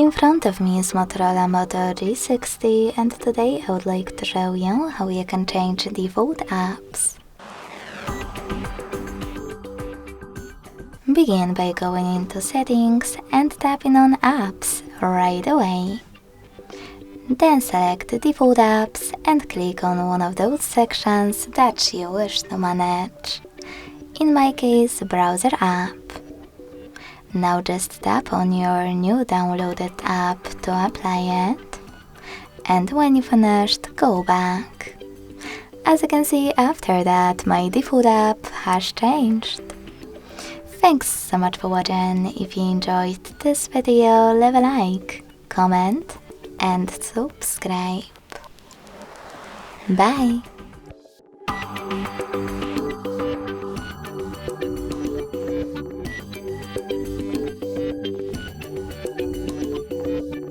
In front of me is Motorola Moto G60, and today I would like to show you how you can change default apps. Begin by going into Settings and tapping on Apps right away. Then select Default Apps and click on one of those sections that you wish to manage. In my case, Browser app. Now just tap on your new downloaded app to apply it, and when you finished, go back. As you can see, after that my default app has changed. Thanks so much for watching. If you enjoyed this video, leave a like, comment and subscribe. Bye!